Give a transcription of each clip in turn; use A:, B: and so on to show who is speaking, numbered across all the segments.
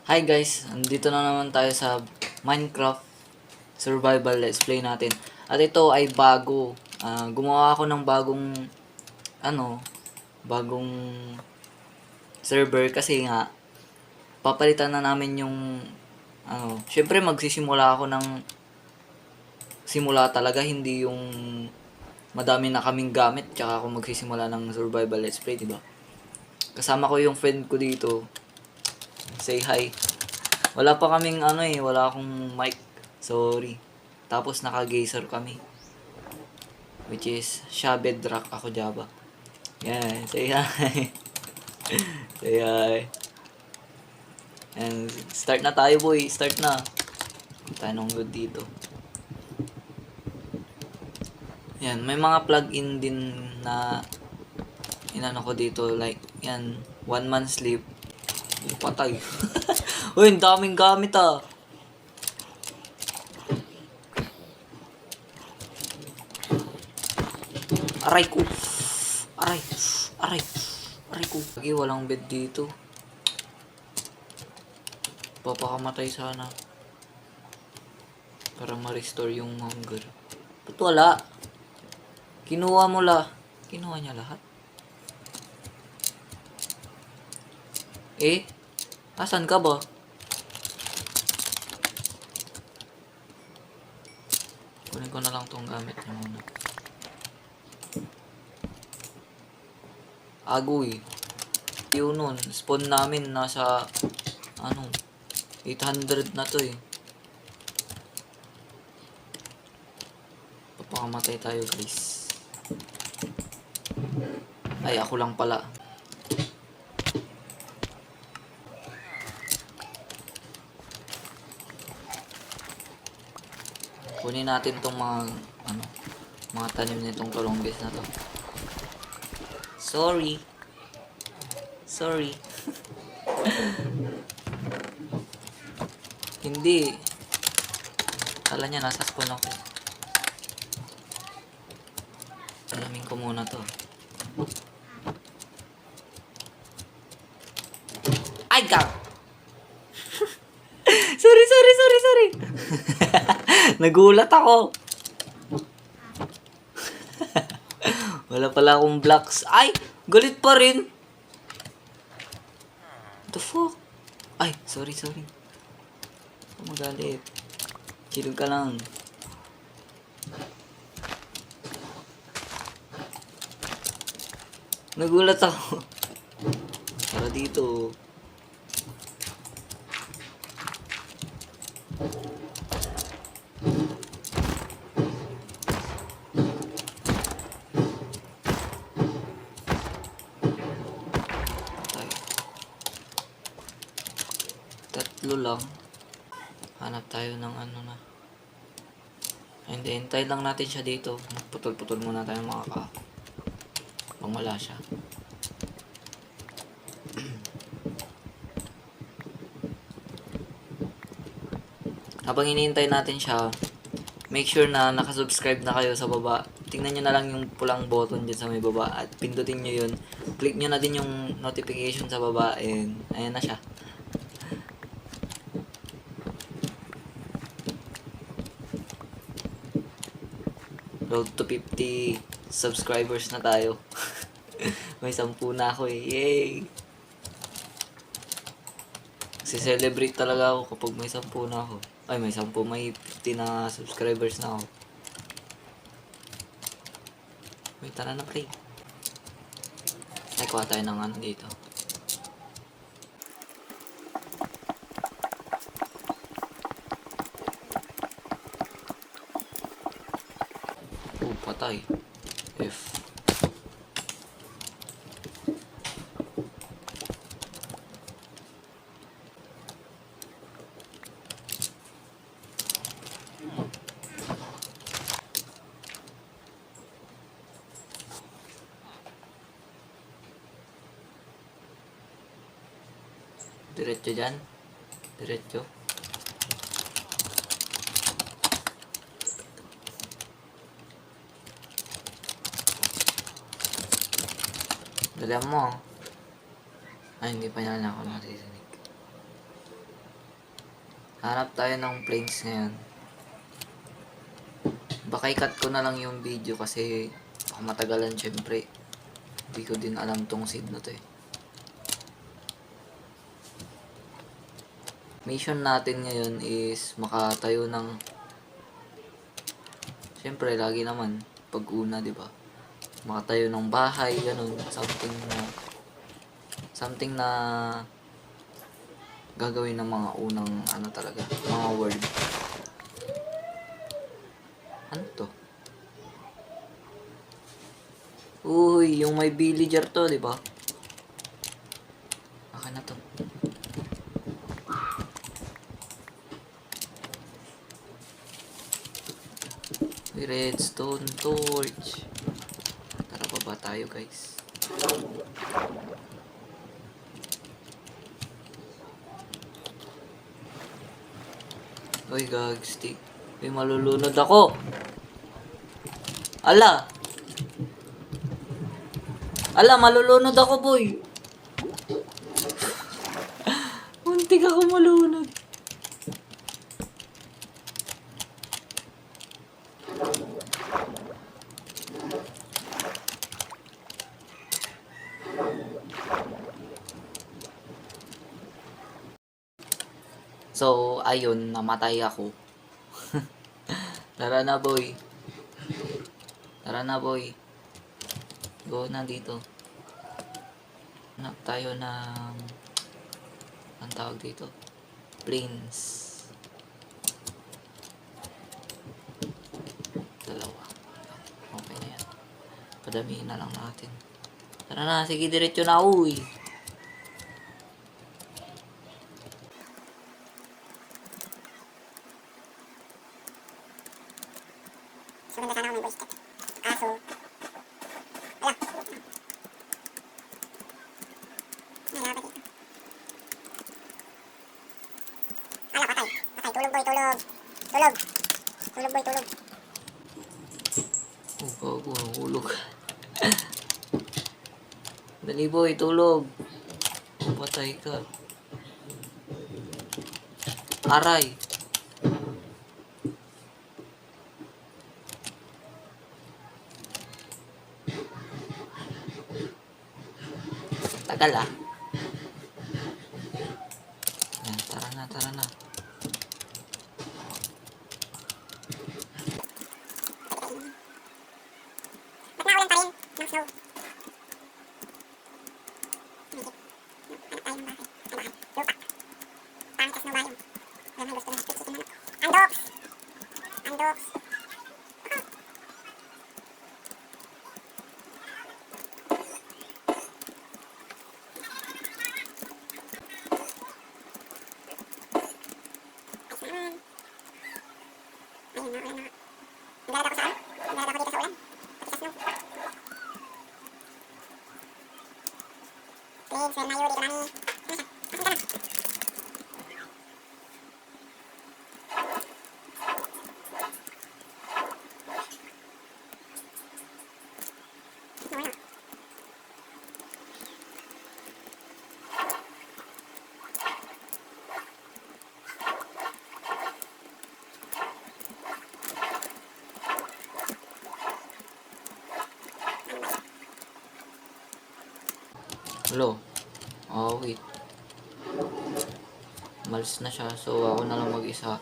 A: Hi guys, andito na naman tayo sa Minecraft Survival Let's Play natin. At ito ay bago. Gumawa ako ng bagong server kasi nga papalitan na namin yung syempre magsisimula ako ng simula talaga, hindi yung madami na kaming gamit tsaka ako magsisimula ng survival let's play, diba? Kasama ko yung friend ko dito. Say hi. Wala pa kaming wala akong mic. Sorry. Tapos naka-gazer kami. Which is siya bedrock, ako Java. Yan, say hi. Say hi. And start na tayo boy, start na. Tayo nung good dito. Yan, may mga plug-in din na inano ko dito, like yan, 1 month sleep. Patay. Uy, ang daming gamit ah. Aray ko. Aray. Aray. Aray ko. Lagi walang bed dito. Papakamatay sana. Para ma-restore yung hunger. Ba't wala? Kinuha mo la. Kinuha niya lahat. Eh? Asan ka ba? Kunin ko na lang tong gamit niya muna. Agoy. Yun nun. Spawn namin nasa 800 na to eh. Papakamatay tayo guys. Ay, ako lang pala. Kunin natin tong mga tanim nitong Columbus na to. Sorry. Hindi. Kala niya nasa spawn ako. Alamin ko muna to. Ay, God! sorry. Nagulat ako. Wala pala akong blocks. Ay! Galit pa rin. What the fuck? Ay, sorry. Magalit. Chill ka lang. Nagulat ako. Tara dito. Tatlo lang. Hanap tayo ng na. Hindi, hintay lang natin siya dito. Putol-putol muna tayo mga ka. Pang wala siya. Habang hinihintay natin siya, make sure na nakasubscribe na kayo sa baba. Tingnan nyo na lang yung pulang button dyan sa may baba at pindutin nyo yun. Click nyo na din yung notification sa baba and ayan na siya. Road to 50 subscribers na tayo. May 10 na ako eh. Yay! Celebrate talaga ako kapag may 10 na ako. Ay, may 10, may 50 na subscribers na ako. Wait, tara na play. Ay, kuha tayo ng dito. Patay. F. Diretso dyan. Diretso. Dala mo. Ay, hindi pa niya ako naririnig. Hanap tayo ng planes ngayon. Baka i-cut ko na lang yung video kasi baka matagalan syempre. Hindi ko din alam tong seed na to eh. Mission natin ngayon is makatayo ng, syempre lagi naman pag una, di ba? Makatayo ng bahay, ganun, something na gagawin ng mga unang ano talaga, mga word. Ano to? Uy, yung may villager to, di ba? Akin na to. May redstone torch. Tara, baba tayo, guys. Uy, gagstick. Uy, malulunod ako. Ala! Ala, malulunod ako, boy. Muntik ako malunod. So, ayun, namatay ako. Tara na, boy. Tara na, boy. Go na dito. Hanap tayo ng... ang tawag dito? Planes. Dalawa. Okay na yan. Padamihin na lang natin. Tara na, sige, diretso na, uy.
B: Maganda sana ako may voice chat. Kaso, wala. Wala ba dito? Ala, patay. Patay. Tulog boy, tulog. Tulog. Tulog boy, tulog.
A: Oh, gago, nahulog. Dali, boy, tulog. Patay ka. Aray. Tagal ah. Ayan, tara na, tara na.
B: Ba't naulan pa rin ng snow? Hanap tayo ng bahay. Ay, bahay. Lupa. Pangit sa snow biome. Alam mo, gusto ng split chicken manok. Andoks! Andoks! Ayun, naulan na. Naglalad ako sa ano? Naglalad ako dito sa ulan. Pati sa snow. Please, where na you? Dito kami. Nasa? Asan ka na? Nawala.
A: Hello. Oh, wait. Malis na siya. So, ako na lang mag-isa.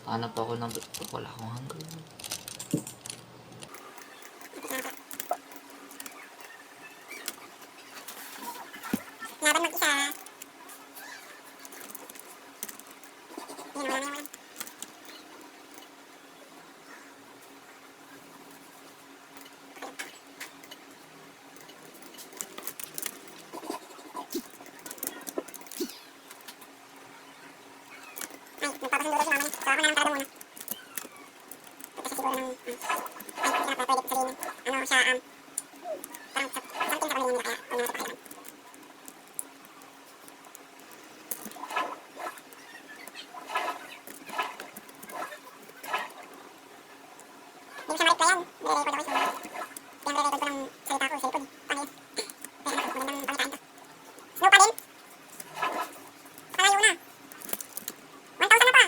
A: Hanap ako ng... Wala akong hanggang.
B: Laban mag-isa. Yan, wala na yan. Ay, nagpapasundo daw si mama niya. So, ako na lang talaga muna. Kasi siguro ng... ay, hindi na pwede ko sabihin. Ano siya, parang something sa pamilya nila kaya kung nasa pakiram. Hindi ko siya ma-reply yan. Nire-record ako sa... Kaya nire-record ko ng salita ko sa likod. Paano yun? Kaya ano ko, magandang pangitain to. Snow pa din? Palayo na. 1,000 na pa.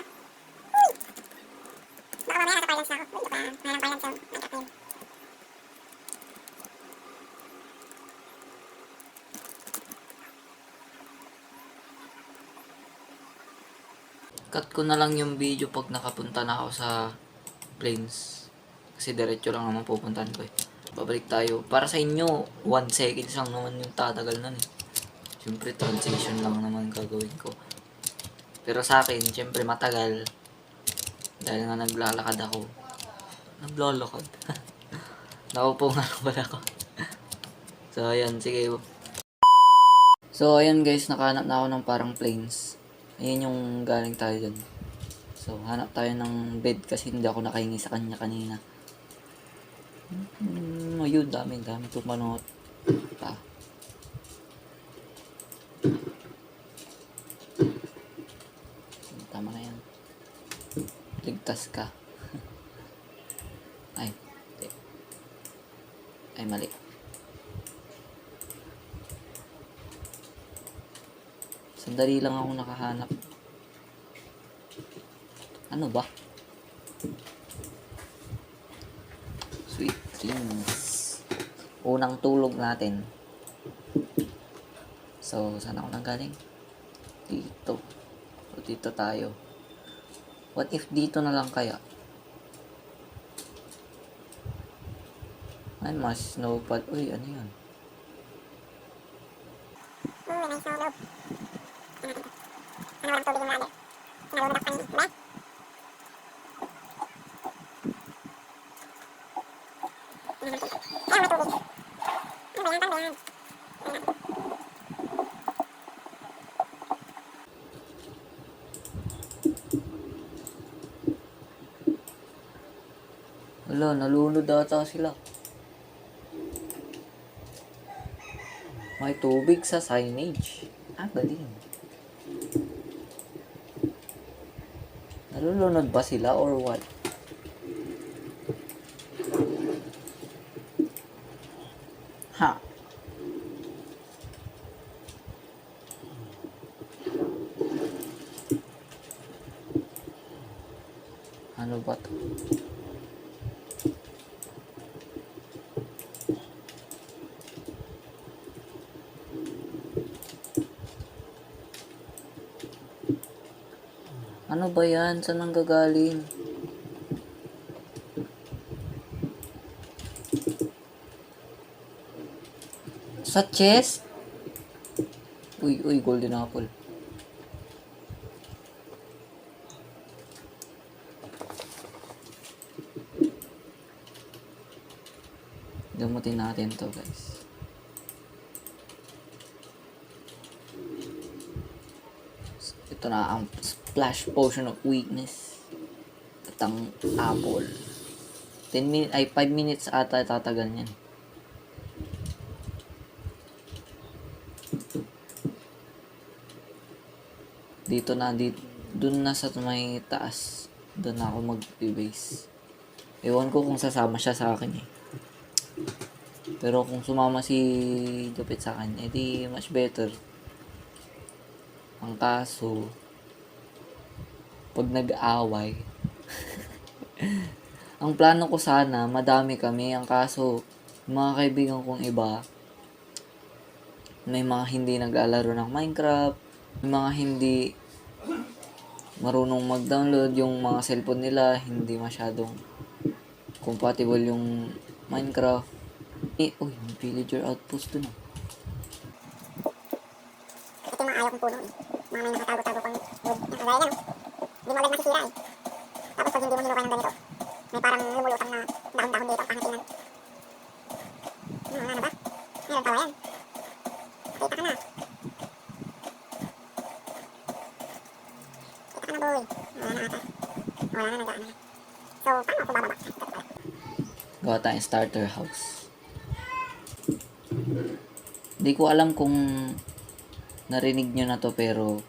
A: cut ko na lang yung video pag nakapunta na ako sa plains. Kasi diretso lang naman pupuntahan ko eh. Babalik tayo. Para sa inyo, 1 seconds lang naman yung tatagal nun eh. Siyempre, transition lang naman gagawin ko. Pero sa akin, siyempre matagal. Dahil nga naglalakad ako. Naglalakad? Nakaupo nga lang pala ako. So, ayan. Sige. So, ayan guys. Nakahanap na ako ng parang plains. Ayan yung galing tayo dyan. So, hanap tayo ng bed kasi hindi ako nakahingi sa kanya kanina. Ayun, dami tumanot. Pa. Tama na yan. Ligtas ka. Ay, hindi. Ay, mali. Sandali lang ako nakahanap. Ano ba? Sweet dreams. Unang tulog natin. So, saan ako nanggaling? Dito. So, dito tayo. What if dito na lang kaya? Ay, mas snowpad. Uy, ano yan?
B: Nice na loob. Ano walang tubig yung ladder? Nalulunok pa niya, diba? Ay, may tubig. Ano ba yan? Paano ba yan?
A: Wala, nalunod ata sila. May tubig sa signage. Ah, galing. Nalulunod ba sila or what? Ha? Ano ba to? Ano ba yan? Saan nanggagaling? Sa chest? Uy, golden apple. Gamutin natin to, guys. Ito na ang splash potion of weakness. At ang apple. 5 minutes ata tatagal niyan. Dun na sa may taas. Doon na ako mag-base. Ewan ko kung sasama siya sa akin eh. Pero kung sumama si Dupit sa akin, edi much better. Ang kaso, pag nag-aaway, ang plano ko sana, madami kami. Ang kaso, mga kaibigan kong iba, may mga hindi nag-alaro ng Minecraft, may mga hindi marunong mag-download, yung mga cellphone nila, hindi masyadong compatible yung Minecraft. Uy, may villager outpost dun ah.
B: Ito yung mga ayaw kong puno eh. Mga may nakatago-tago pang wood. Yung kagaya yan. Hindi mo agad masisira eh. Tapos pag hindi mo hinukay ng ganito, may parang lumulutang na dahon-dahon dito. Pangakinan. Wala na ba? Meron tawa yan. Kita ka na. Kita ka na boy. Wala na ata. Wala na, nagaan na. So, paano ako bababa?
A: Gawa tayong starter house. Di ko alam kung narinig nyo na to pero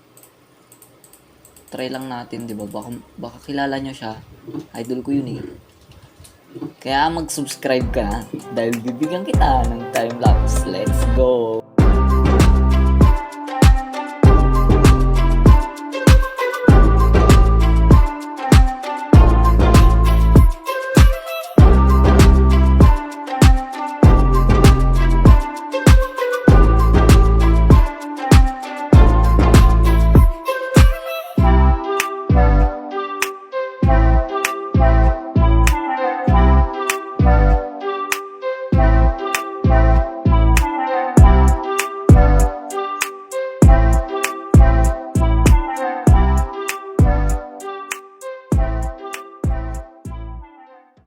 A: try lang natin, di ba? Baka kilala nyo siya. Idol ko yun eh. Kaya mag-subscribe ka na dahil bibigyan kita ng time-lapse. Let's go!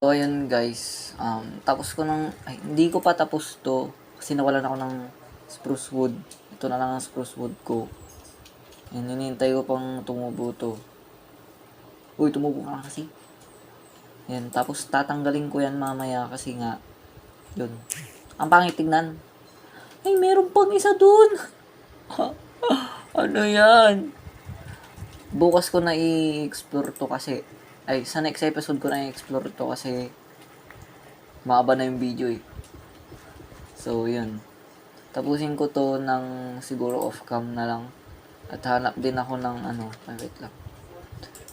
A: So, ayun guys, tapos ko ng, ay, hindi ko pa tapos to, kasi nawalan ako ng spruce wood. Ito na lang ang spruce wood ko. Yan, hinihintay ko pang tumubo to. Uy, tumubo ka na kasi. Yan, tapos tatanggalin ko yan mamaya kasi nga, yun. Ang pangit tignan. Ay, meron pang isa dun. Ano yan? Bukas ko na i-explore to kasi, ay, sa next episode ko na i-explore to kasi maaba na yung video eh. So, yun. Tapusin ko to ng siguro off-cam na lang. At hanap din ako ng ano, ay, wait lang.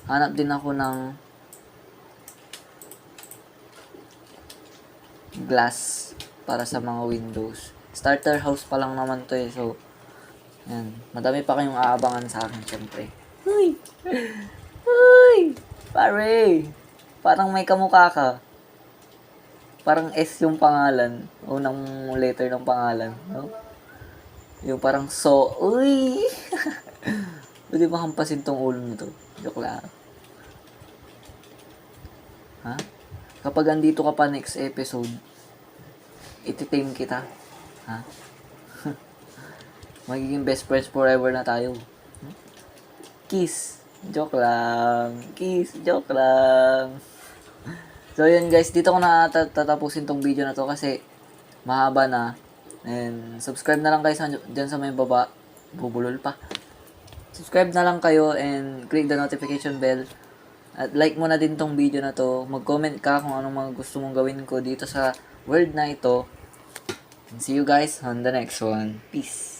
A: Hanap din ako ng glass para sa mga windows. Starter house pa lang naman to eh. So, yan. Madami pa kayong aabangan sa akin, syempre. Uy! Uy! Pare! Parang may kamukha ka. Parang S yung pangalan. Unang letter ng pangalan. No? Yung parang so. Uy! Pwede ba hampasin tong ulo nito? Joke lang. Ha? Kapag andito ka pa next episode, ititame kita. Ha? Magiging best friends forever na tayo. Kiss. Joke lang. Kiss. Joke lang. So, yun guys. Dito ko na tatapusin tong video na to kasi mahaba na. And subscribe na lang kayo dyan sa may baba. Bubulol pa. Subscribe na lang kayo and click the notification bell. At like mo na din tong video na to. Mag-comment ka kung anong mga gusto mong gawin ko dito sa world na ito. And see you guys on the next one. Peace.